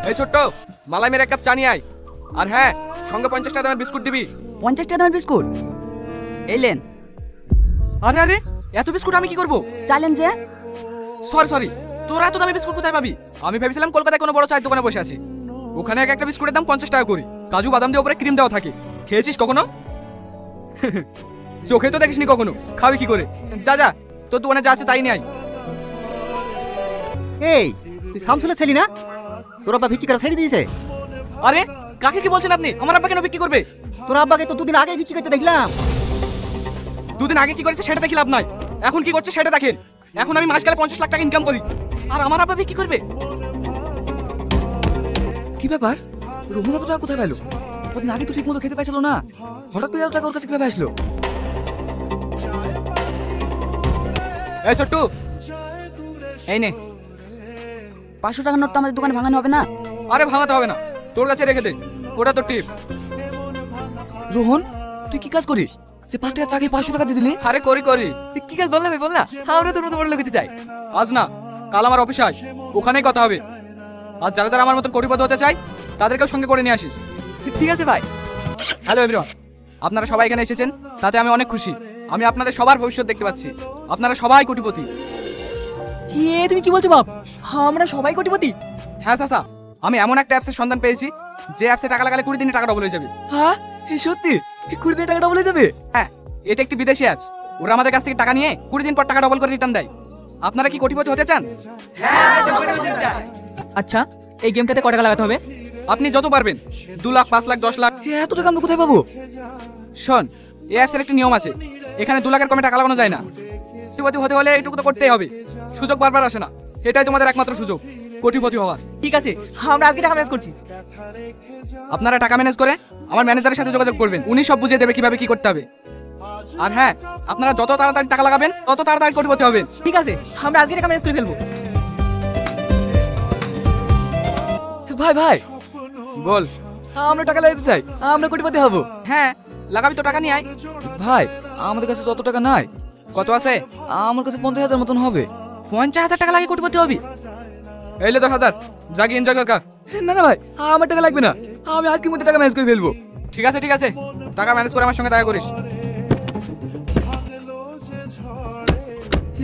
এই ছোট্ট মালাই মেরে এক কাপ চা নিয়ে আয়। আর হ্যাঁ, সঙ্গে 50 টাকা দামের বিস্কুট দিবি। 50 টাকা দামের বিস্কুট? এই লেন। আরে আরে, এত বিস্কুট আমি কি করব? চাইলেন যে? সরি, তোরা এত দামি বিস্কুট কোথায় পাবি? আমি ভেবেছিলাম কলকাতায় কোনো বড় চায়ের দোকানে বসে আছি। ওখানে এক একটা বিস্কুটের দাম 50 টাকা করে, কাজু বাদাম দিয়ে উপরে ক্রিম দেওয়া থাকে। খেয়েছিস কখনো? চোখে তো দেখিসনি কখনো, খাবি কি করে? যা যা, তোর দোকানে যা আছে তাই নিয়ে আয়। এই তুই শামসুলের ছেলি না? তোর আব্বা বিক্রি করা ছেড়ে দিয়েছে। আরে কাকে কি বলছেন আপনি? আমার আব্বা কেন বিক্রি করবে? তোর আব্বাকে তো দুদিন আগে বিক্রি করতে দেখলাম। দুদিন আগে কি করেছে সেটা দেখি লাভ নাই, এখন কি করছে সেটা দেখেন। এখন আমি মাস গেলে 50 লাখ টাকা ইনকাম করি, আর আমার আব্বা বিক্রি করবে? কি ব্যাপার? রোহন এত টাকা কোথায় পেলো? কদিন আগে তো ঠিক মতো খেতে পাইছিল না, হঠাৎ করে এত টাকা ওর কাছে কিভাবে আসলো? এই ছোট্টু, এই নে 500 টাকার নোট তো আমাদের দোকানে ভাঙানো হবে না? আরে ভাঙাতে হবে না, তোর কাছে রেখে দে, ওটা তোর টিপস। রোহন তুই কি কাজ করিস যে 5 টাকা চাকে 500 টাকা দিয়ে দিলি? আরে করি কি কাজ বললাম বল না, আমরা তোর মতো বড় লোক হতে চাই। আজ না কাল আমার অফিসে আয়, ওখানেই কথা হবে। আর যারা যারা আমার মতন কোটিপতি হতে চায় তাদেরকেও সঙ্গে করে নিয়ে আসিস। ঠিক আছে ভাই। হ্যালো এভরিওয়ান, আপনারা সবাই এখানে এসেছেন তাতে আমি অনেক খুশি। আমি আপনাদের সবার ভবিষ্যৎ দেখতে পাচ্ছি, আপনারা সবাই কোটিপতি। তুমি কি বলছো বাপ? আমরা সবাই কোটিপতি? হ্যাঁ চাচা, আমি এমন একটা অ্যাপসের সন্ধান পেয়েছি যে অ্যাপসে টাকা লাগালে 20 দিনে টাকা ডবল হয়ে যাবে। হ্যাঁ এই সত্যি? 20 দিনে টাকা ডবল হয়ে যাবে? হ্যাঁ, এটা একটি বিদেশি অ্যাপস। ওরা আমাদের কাছ থেকে টাকা নিয়ে 20 দিন পর টাকা ডবল করে রিটার্ন দেয়। আপনারা কি কোটিপতি হতে চান? আচ্ছা, এই গেমটাতে কত টাকা লাগাতে হবে? আপনি যত পারবেন, 2 লাখ, 5 লাখ, 10 লাখ। এত টাকা আমরা কোথায় পাবো? শোন, এই অ্যাপসের একটি নিয়ম আছে, এখানে 2 লাখের কমে টাকা লাগানো যায় না। কোটিপতি হতে হলে এটুকু তো করতেই হবে, সুযোগ বারবার আসে না, এটাই তোমাদের একমাত্র সুযোগ কোটিপতি হওয়ার। ঠিক আছে, আমরা আজকে টাকা ম্যানেজ করছি। আপনারা টাকা ম্যানেজ করে আমার ম্যানেজারের সাথে যোগাযোগ করবেন, উনি সব বুঝিয়ে দেবে কিভাবে কি করতে হবে। আর হ্যাঁ, আপনারা যত তাড়াতাড়ি টাকা লাগাবেন তত তাড়াতাড়ি কোটিপতি হবেন। ঠিক আছে, আমরা আজকে টাকা ম্যানেজ করে ফেলবো। ভাই বল। আমরা টাকা লাগাতে চাই, আমরা কোটিপতি হব। হ্যাঁ, লাগাবি তো, টাকা নিয়ে আয়। ভাই আমাদের কাছে তত টাকা নাই। কত আছে? আমার কাছে 50,000 মতন হবে। 50,000 টাকা লাগে কোটিপতি হবি? এইলে 10,000, জাগি এনজয় কর। না ভাই, আমার টাকা লাগবে না, আমি আজকের মধ্যে টাকা ম্যানেজ করে ফেলবো। ঠিক আছে, টাকা ম্যানেজ করে আমার সঙ্গে দেখা করিস।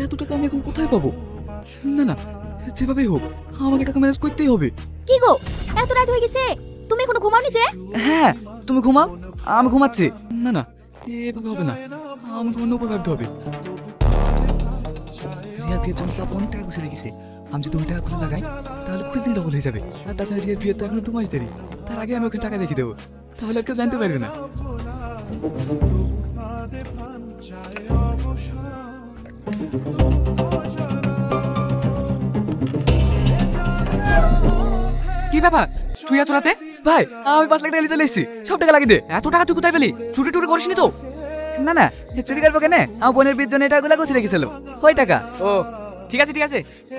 এত টাকা আমি এখন কোথায় পাবো? না যেভাবেই হোক আমাকে টাকা ম্যানেজ করতেই হবে। কি গো, এত রাত হয়ে গেছে, তুমি এখনো ঘুমাওনি যে? হ্যাঁ তুমি ঘুমাও, আমি ঘুমাচ্ছি। না এভাবে হবে না, আমাকে অন্য উপায় ভাবতে হবে। রিয়ার বিয়ের জন্য তো অনেক টাকা বসে রেখেছে, আমি যদি ওই টাকা খুলে লাগাই তাহলে 20 দিন ডবল হয়ে যাবে। আর তাছাড়া রিয়ার বিয়ের তো এখন 2 মাস দেরি, তার আগে আমি ওকে টাকা রেখে দেবো, তাহলে আর কেউ জানতে পারবে না। কি ব্যাপার, তুই এত রাতে? ভাই আমি 5 লাখ টাকা নিয়ে চলে এসেছি, সব টাকা লাগিয়ে দে। এত টাকা তুই কোথায় পেলি? চুরি টুরি করিসনি তো? না চুরি করবো কেন, আমার বোনের বিয়ের জন্য টাকাগুলো গুছিয়ে রেখেছিল, ওই টাকা। ও ঠিক আছে,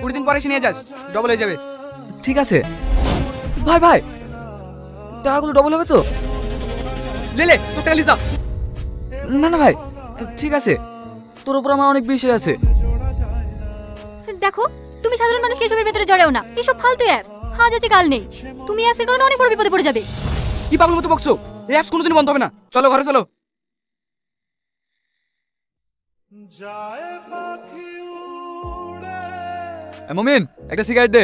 20 দিন পরে এসে নিয়ে যাস, ডবল হয়ে যাবে। ঠিক আছে ভাই, টাকাগুলো ডবল হবে তো? লে তোর টাকা লিজা। না ভাই ঠিক আছে, তোর উপর আমার অনেক বিশ্বাস আছে। দেখো, তুমি সাধারণ মানুষকে এসবের ভেতরে জড়াও না, এসব ফালতু অ্যাপ, আজ আছে কাল নেই। তুমি অ্যাপসের কারণে অনেক বড় বিপদে পড়ে যাবে। কি পাগল মতো বকছো? এই অ্যাপস কোনোদিন বন্ধ হবে না, চলো ঘরে চলো। মমিন একটা সিগারেট দে।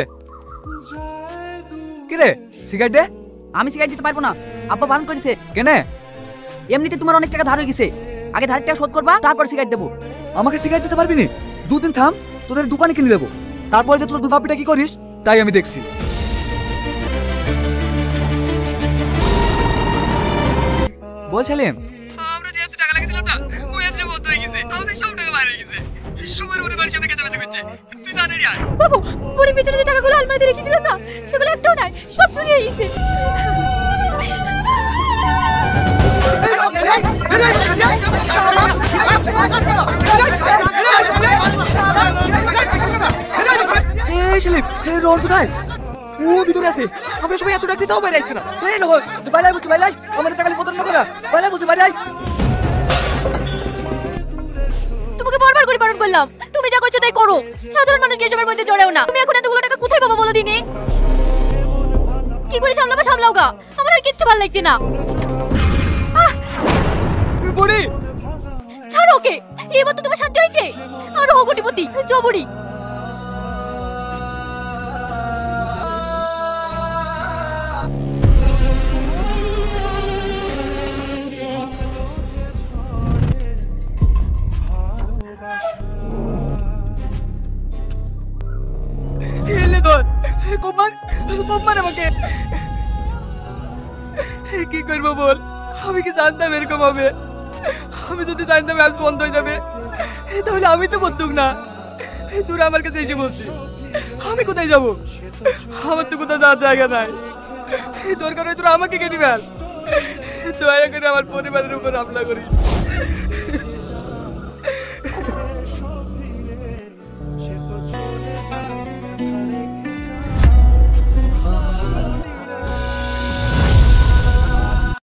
কি রে সিগারেট দে। আমি সিগারেট দিতে পারবো না, আব্বা বারণ করেছে। কেনে? এমনিতে তোমার অনেক টাকা ধার হয়ে গেছে, আগে ধারের টাকা শোধ করবা, তারপর সিগারেট দেবো। আমাকে সিগারেট দিতে পারবি নি? 2 দিন থাম, তোদের দোকানে কিনে দেবো, তারপর যে তোর দুধাপিটা কি করিস তাই আমি দেখছি। বলছিলাম আমরা যে অ্যাপসে টাকা লাগিয়েছিলাম না, ওই অ্যাপসটা বন্ধ হয়ে গেছে, আমাদের সব টাকা বাইরে হয়ে গেছে। সময়ের মধ্যে বাড়ির সামনে কেঁচামেচি করছে, তুই তাড়াতাড়ি আয়। বাবু, বোনের পিছনে যে টাকাগুলো আলমারিতে রেখেছিলাম না, সেগুলো একটাও নাই, সব চুরি হয়ে গেছে। এই সেলিম, রোহন কোথায়? ও ভিতরে আছে, আমরা সবাই এত ডাকছি তাও বাইরে আসছে না। এই রোহন বাইরে বলছি, বাইরে আমাদের টাকা পতন না করা, বাইরে বলছি বাইরে। তোমাকে বারবার করে বারণ করলাম, তুমি যা করছো তাই করো, সাধারণ মানুষকে এসবের মধ্যে জড়াও না। তুমি এখন এতগুলো টাকা কোথায় পাবো বলো দিনে? কি করে সামলাবা সামলাও গা, আমার আর কিচ্ছু ভালো লাগছে না। বুড়ি ছাড়ো ওকে, এবার তো তোমার শান্তি হয়েছে। আর হো কোটিপতি জবরি। এলে ধর, কুমার কুমার আমাকে কি করবো বল? আমি কি জানতাম এরকম হবে? আমি যদি জানতাম আজ বন্ধ হয়ে যাবে তাহলে আমি তো করতুম না। তোরা আমার কাছে এসে বলছি, আমি কোথায় যাব? আমার তো কোথাও যাওয়ার জায়গা নাই। দরকার হয় তোরা আমাকে কেটে ফেল, দয়া করে আমার পরিবারের উপর হামলা করিস।